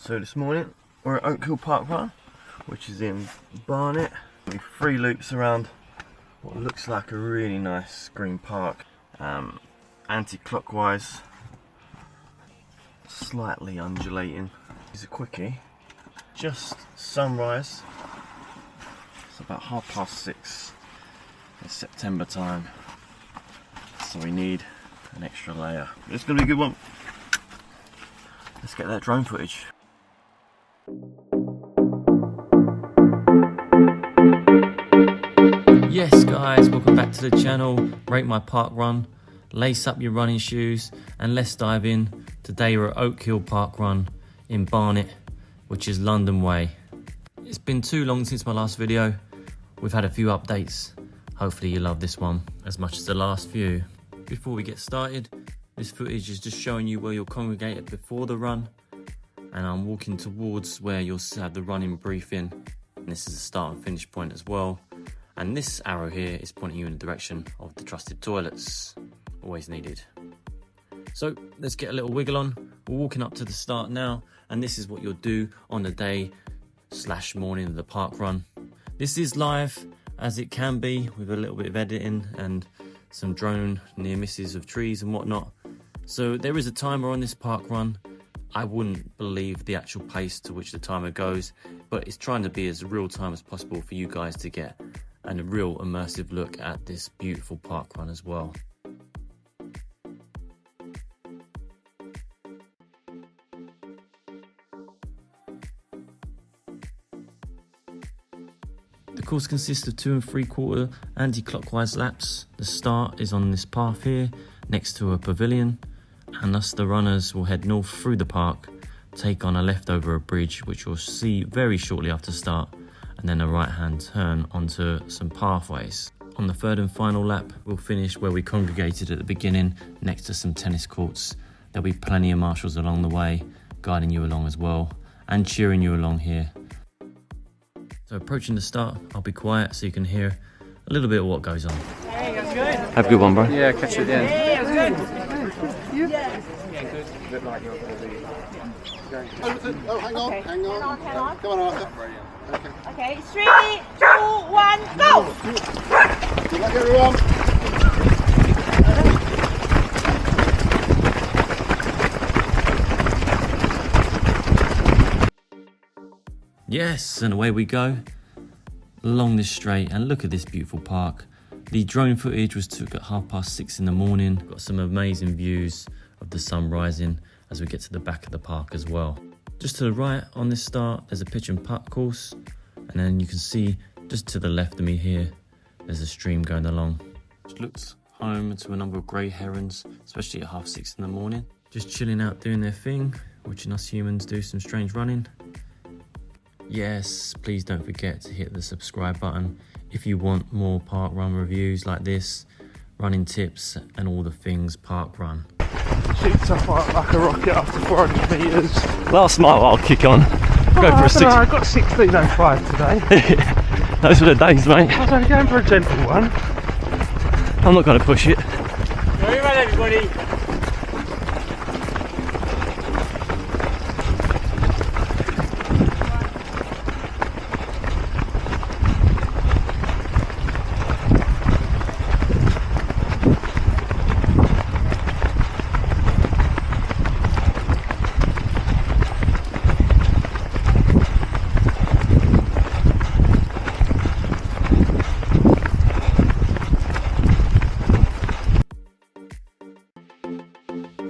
So this morning we're at Oak Hill Park Run, which is in Barnet. 3 loops around what looks like a really nice green park, anti-clockwise, slightly undulating. It's a quickie, just sunrise. It's about 6:30. It's September time, so we need an extra layer. It's gonna be a good one. Let's get that drone footage. Yes guys, welcome back to the channel, Rate My Park Run. Lace up your running shoes and let's dive in. Today we're at Oak Hill Park Run in Barnet, which is London way. It's been too long since my last video. We've had a few updates. Hopefully you love this one as much as the last few. Before we get started, this footage is just showing you where you'll congregate before the run, and I'm walking towards where you'll have the running briefing. And this is the start and finish point as well. And this arrow here is pointing you in the direction of the trusted toilets, always needed. So let's get a little wiggle on. We're walking up to the start now, and this is what you'll do on the day/morning of the park run. This is live as it can be, with a little bit of editing and some drone near misses of trees and whatnot. So there is a timer on this park run. I wouldn't believe the actual pace to which the timer goes, but it's trying to be as real time as possible for you guys to get a real immersive look at this beautiful park run as well. The course consists of 2 3/4 anti-clockwise laps. The start is on this path here next to a pavilion, and thus the runners will head north through the park, take on a left over a bridge which you'll see very shortly after start, and then a right hand turn onto some pathways. On the 3rd and final lap we'll finish where we congregated at the beginning next to some tennis courts. There'll be plenty of marshals along the way guiding you along as well and cheering you along here. So approaching the start, I'll be quiet so you can hear a little bit of what goes on. Hey, how's it going? Have a good one, bro. Yeah, catch you at the end. Hey, how's it going? You? Yeah, good. Look like you're going to be... Oh, hang on, Okay. hang on. Hang on. Come on, Arthur. Okay, 3, 2, 1, go! Good luck, everyone. Yes, and away we go along this straight, and look at this beautiful park. The drone footage was took at 6:30 in the morning. Got some amazing views of the sun rising as we get to the back of the park as well. Just to the right on this start, there's a pitch and putt course, and then you can see just to the left of me here, there's a stream going along. Which looks home to a number of grey herons, especially at 6:30 in the morning. Just chilling out doing their thing, watching us humans do some strange running. Yes, please don't forget to hit the subscribe button if you want more park run reviews like this, running tips and all the things park run. Shoots up like a rocket after 400 metres. Last mile I'll kick on. Go for a 6. I got 16:05 today. Those were the days, mate. I was only going for a gentle one. I'm not going to push it. Very well, everybody.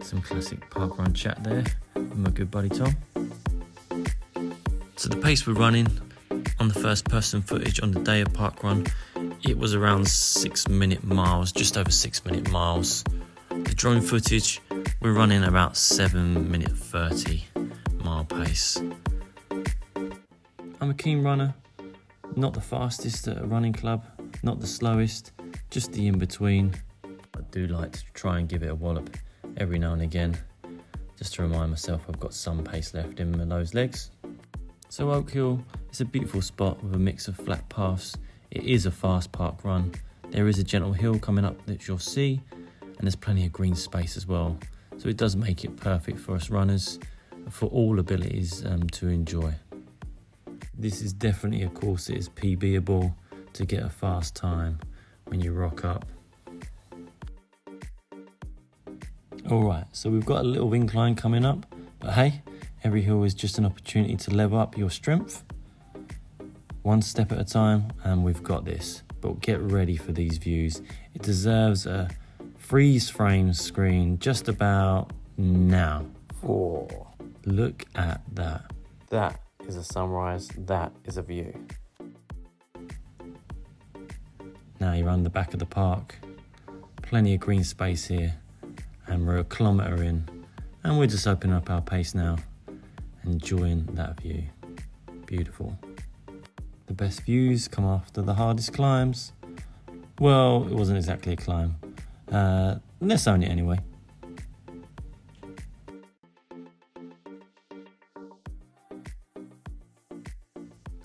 Some classic park run chat there with my good buddy Tom. So the pace we're running on the first person footage on the day of park run, it was around 6-minute miles, just over 6-minute miles. The drone footage, we're running about 7-minute 30 mile pace. I'm a keen runner, not the fastest at a running club, not the slowest, just the in-between. I do like to try and give it a wallop every now and again, just to remind myself I've got some pace left in those legs. So Oak Hill is a beautiful spot with a mix of flat paths. It is a fast park run. There is a gentle hill coming up that you'll see, and there's plenty of green space as well. So it does make it perfect for us runners for all abilities to enjoy. This is definitely a course that is PBable to get a fast time when you rock up. Alright, so we've got a little incline coming up, but hey, every hill is just an opportunity to level up your strength. One step at a time, and we've got this. But get ready for these views. It deserves a freeze frame screen just about now. Oh, look at that. That is a sunrise, that is a view. Now you're on the back of the park. Plenty of green space here. And we're a kilometre in. And we're just opening up our pace now. Enjoying that view. Beautiful. The best views come after the hardest climbs. Well, it wasn't exactly a climb. Let's own it anyway.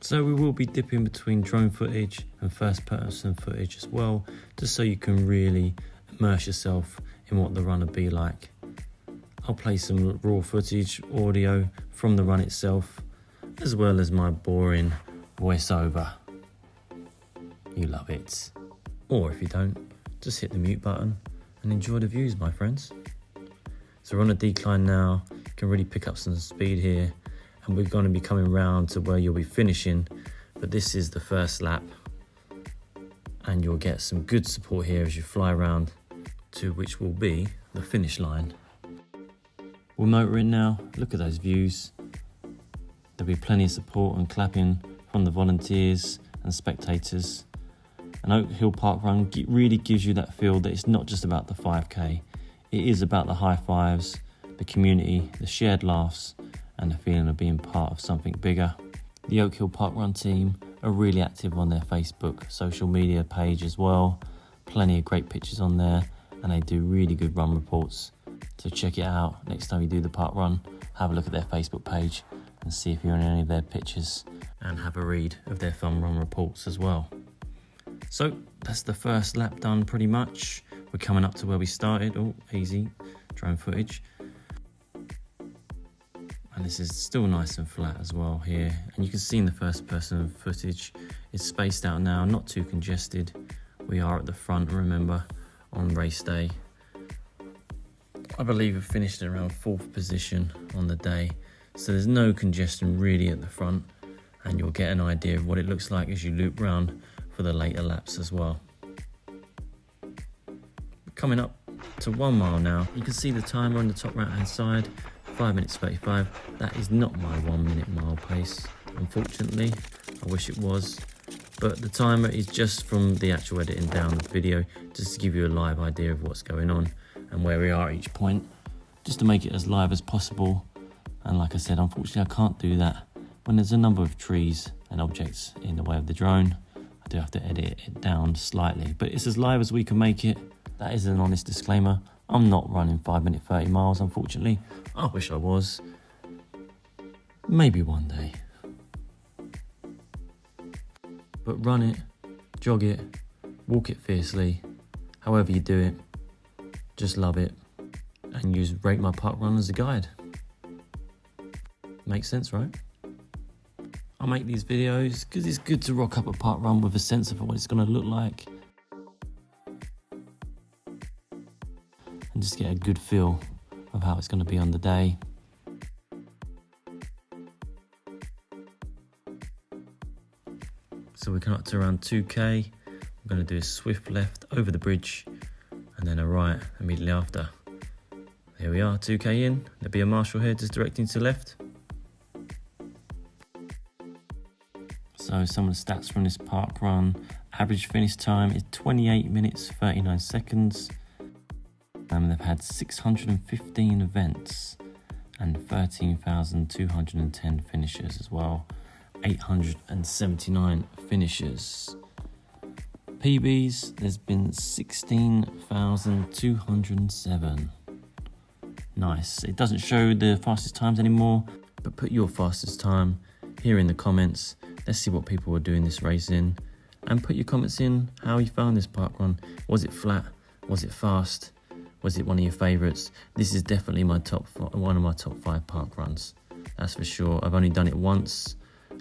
So we will be dipping between drone footage and first person footage as well, just so you can really immerse yourself in what the run would be like. I'll play some raw footage, audio from the run itself, as well as my boring voiceover. You love it. Or if you don't, just hit the mute button and enjoy the views, my friends. So we're on a decline now, you can really pick up some speed here, and we're going to be coming round to where you'll be finishing, but this is the first lap, and you'll get some good support here as you fly around to which will be the finish line. We'll motor in now. Look at those views. There'll be plenty of support and clapping from the volunteers and spectators. And Oak Hill Park Run really gives you that feel that it's not just about the 5k. It is about the high fives, the community, the shared laughs, and the feeling of being part of something bigger. The Oak Hill Park Run team are really active on their Facebook social media page as well. Plenty of great pictures on there, and they do really good run reports. So check it out next time you do the park run. Have a look at their Facebook page and see if you're in any of their pictures, and have a read of their fun run reports as well. So that's the first lap done pretty much. We're coming up to where we started. Oh, easy, drone footage. And this is still nice and flat as well here. And you can see in the first person footage, it's spaced out now, not too congested. We are at the front, remember, on race day. I believe we finished around 4th position on the day. So there's no congestion really at the front, and you'll get an idea of what it looks like as you loop round for the later laps as well. Coming up to 1 mile now, you can see the timer on the top right hand side, 5 minutes 35. That is not my 1 minute mile pace, unfortunately. I wish it was, but the timer is just from the actual editing down the video, just to give you a live idea of what's going on and where we are at each point, just to make it as live as possible. And like I said, unfortunately I can't do that when there's a number of trees and objects in the way of the drone. I do have to edit it down slightly, but it's as live as we can make it. That is an honest disclaimer. I'm not running 5 minute 30 miles, unfortunately. I wish I was. Maybe one day. But run it, jog it, walk it fiercely, however you do it. Just love it, and use RateMyParkRun as a guide. Makes sense, right? I make these videos because it's good to rock up a park run with a sense of what it's going to look like, and just get a good feel of how it's going to be on the day. So we're coming up to around 2k. I'm going to do a swift left over the bridge and then a right immediately after. Here we are, 2k in. There'll be a marshal here just directing to the left. So some of the stats from this park run. Average finish time is 28 minutes 39 seconds. They've had 615 events and 13,210 finishers as well. 879 finishers. PBs, there's been 16,207. Nice. It doesn't show the fastest times anymore, but put your fastest time here in the comments. Let's see what people were doing this race in, and put your comments in how you found this park run. Was it flat? Was it fast? Was it one of your favourites? This is definitely one of my top 5 park runs. That's for sure. I've only done it once,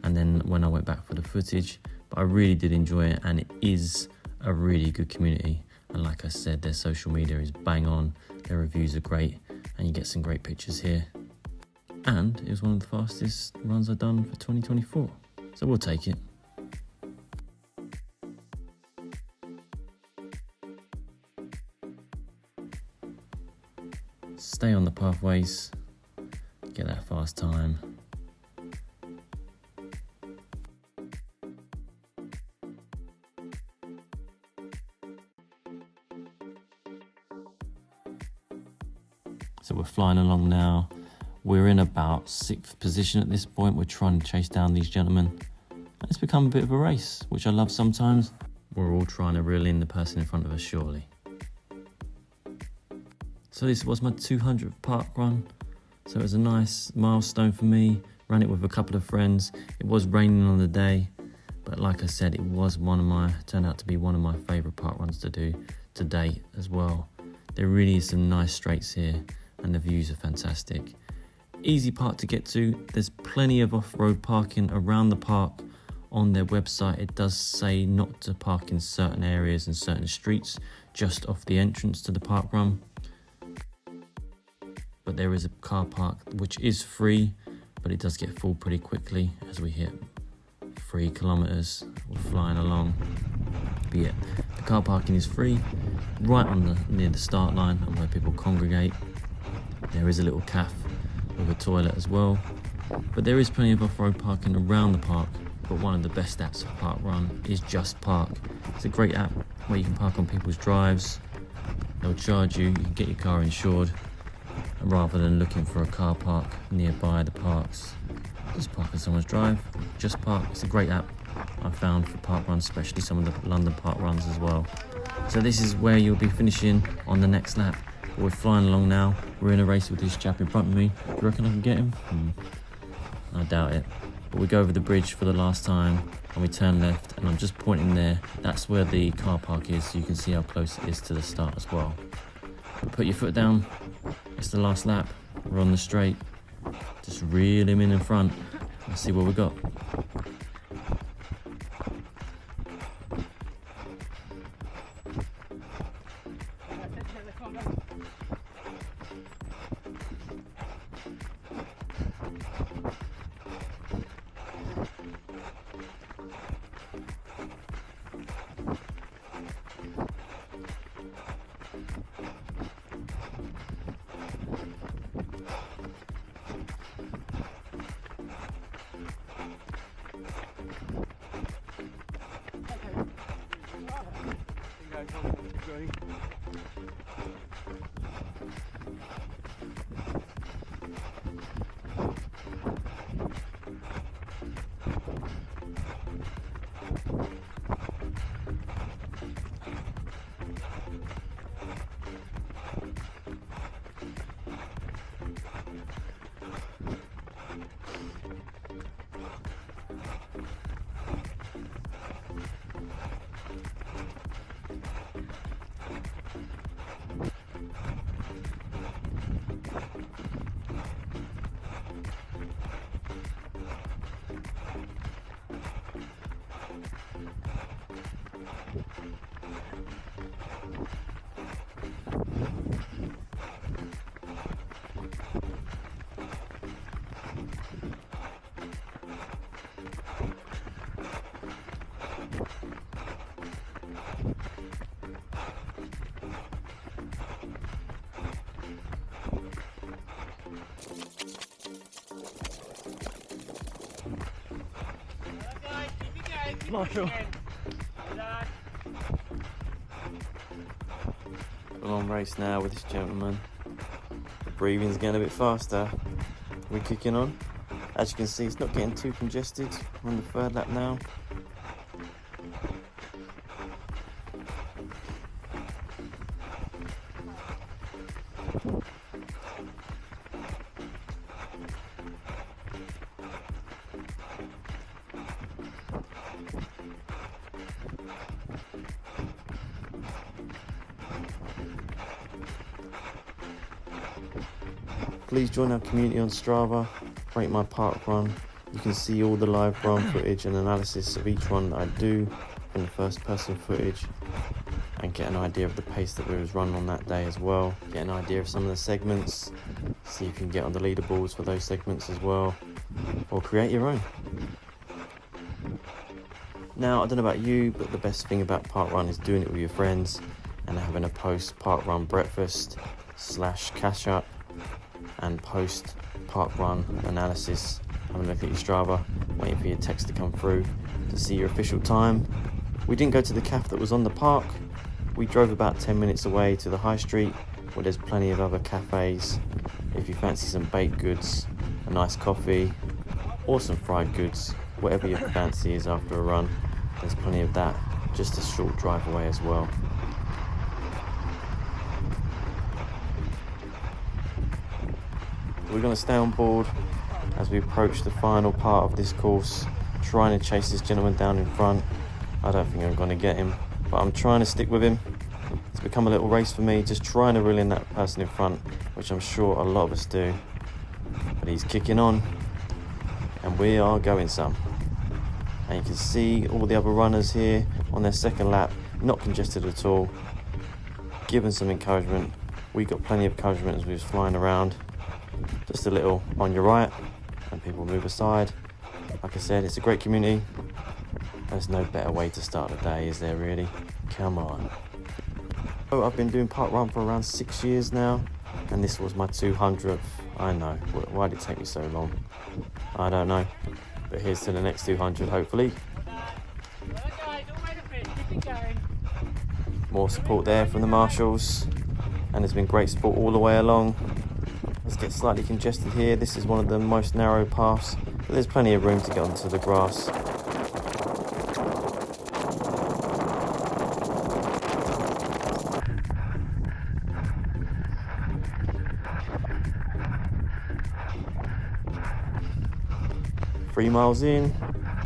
and then when I went back for the footage, but I really did enjoy it, and it is a really good community. And like I said, their social media is bang on, their reviews are great, and you get some great pictures here. And it was one of the fastest runs I've done for 2024, so we'll take it. Stay on the pathways, get that fast time. So we're flying along now. We're in about 6th position at this point. We're trying to chase down these gentlemen. It's become a bit of a race, which I love sometimes. We're all trying to reel in the person in front of us, surely. So this was my 200th park run. So it was a nice milestone for me. Ran it with a couple of friends. It was raining on the day, but like I said, it was turned out to be one of my favourite park runs to do to date as well. There really is some nice straights here, and the views are fantastic. Easy park to get to. There's plenty of off-road parking around the park. On their website, it does say not to park in certain areas and certain streets, just off the entrance to the park run. But there is a car park which is free, but it does get full pretty quickly as we hit 3 kilometers. We're flying along. But yeah, the car parking is free, right on near the start line and where people congregate. There is a little cafe with a toilet as well. But there is plenty of off-road parking around the park. But one of the best apps for Park Run is Just Park. It's a great app where you can park on people's drives. They'll charge you, you can get your car insured, rather than looking for a car park nearby the parks. Just park on someone's drive. Just Park. It's a great app I found for park runs, especially some of the London park runs as well. So this is where you'll be finishing on the next lap. We're flying along now. We're in a race with this chap in front of me. Do you reckon I can get him? I doubt it. But we go over the bridge for the last time and we turn left, and I'm just pointing there. That's where the car park is, so you can see how close it is to the start as well. But put your foot down. It's the last lap. We're on the straight. Just reel him in front. Let's see what we got. Marshall. Long race now with this gentleman. The breathing's getting a bit faster. We're kicking on. As you can see, it's not getting too congested. We're on the 3rd lap now. please join our community on Strava, RateMyParkRun. You can see all the live run footage and analysis of each run that I do from the first person footage, and get an idea of the pace that we was running on that day as well. Get an idea of some of the segments, see if you can get on the leaderboards for those segments as well, or create your own. Now, I don't know about you, but the best thing about parkrun is doing it with your friends and having a post-parkrun breakfast / catch up and post-parkrun analysis, having a look at your Strava, waiting for your text to come through to see your official time. We didn't go to the cafe that was on the park. We drove about 10 minutes away to the high street where there's plenty of other cafes. If you fancy some baked goods, a nice coffee, or some fried goods, whatever your fancy is after a run, there's plenty of that just a short drive away as well. We're going to stay on board as we approach the final part of this course, trying to chase this gentleman down in front. I don't think I'm going to get him, but I'm trying to stick with him. It's become a little race for me, just trying to reel in that person in front, which I'm sure a lot of us do. But he's kicking on, and we are going some. And you can see all the other runners here on their second lap, not congested at all, giving some encouragement. We got plenty of encouragement as we was flying around. Just a little on your right, and people move aside. Like I said, it's a great community. There's no better way to start the day, is there really? Come on. So I've been doing parkrun for around 6 years now, and this was my 200th. I know, why did it take me so long? I don't know, but here's to the next 200 hopefully. More support there from the marshals, and there's been great support all the way along. Let's get slightly congested here. This is one of the most narrow paths, but there's plenty of room to get onto the grass. Three miles in,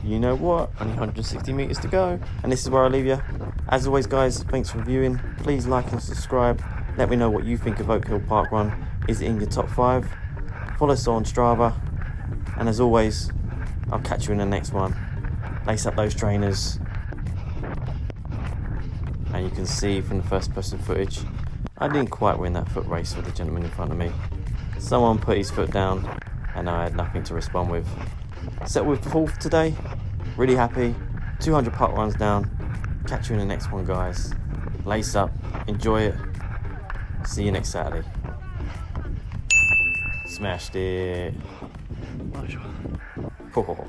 you know what, only 160 meters to go, and this is where I leave you. As always guys, thanks for viewing. Please like and subscribe. Let me know what you think of Oak Hill Parkrun. Is it in your top 5? Follow us on Strava, and as always, I'll catch you in the next one. Lace up those trainers. And you can see from the first person footage, I didn't quite win that foot race with the gentleman in front of me. Someone put his foot down and I had nothing to respond with. Set with 4th today, really happy. 200 parkruns down. Catch you in the next one guys. Lace up, enjoy it. See you next Saturday. Smashed it. Oh,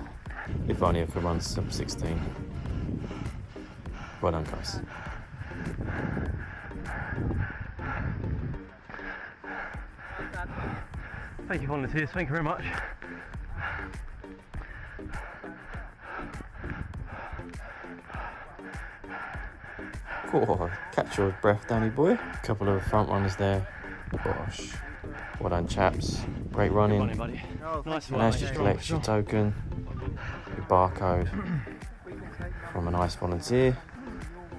if only I could run sub 16. Well done guys. Thank you volunteers, thank you very much. Oh, catch your breath, Danny boy. A couple of front runners there. Gosh, well done chaps. Great running. Good running, buddy. Nice one. Now just collect your token, your barcode from a nice volunteer.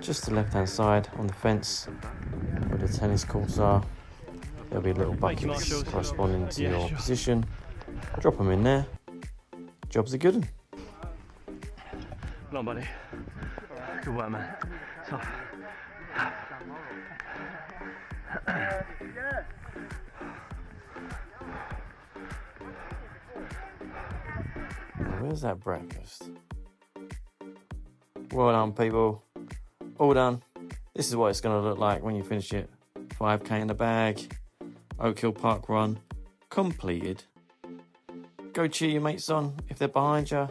Just the left hand side on the fence where the tennis courts are. There'll be little buckets corresponding to your position. Drop them in there. Job's a good one. Come on, buddy. Good work, man. Tough. Where's that breakfast? Well done, people. All done. This is what it's going to look like when you finish it. 5k in the bag. Oak Hill Parkrun completed. Go cheer your mates on if they're behind you.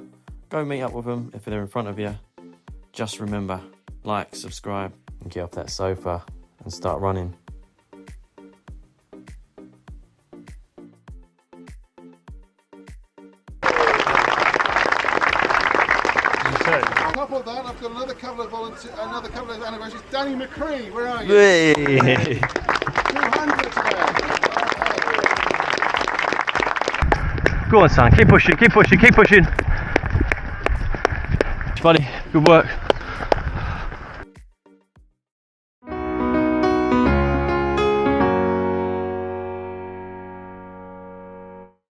Go meet up with them if they're in front of you. Just remember, like, subscribe, and get off that sofa and start running. On top of that, I've got another couple of anniversaries. Danny McCree, where are you? 200 today. Go on, son. Keep pushing. Keep pushing. Keep pushing. Buddy, good work.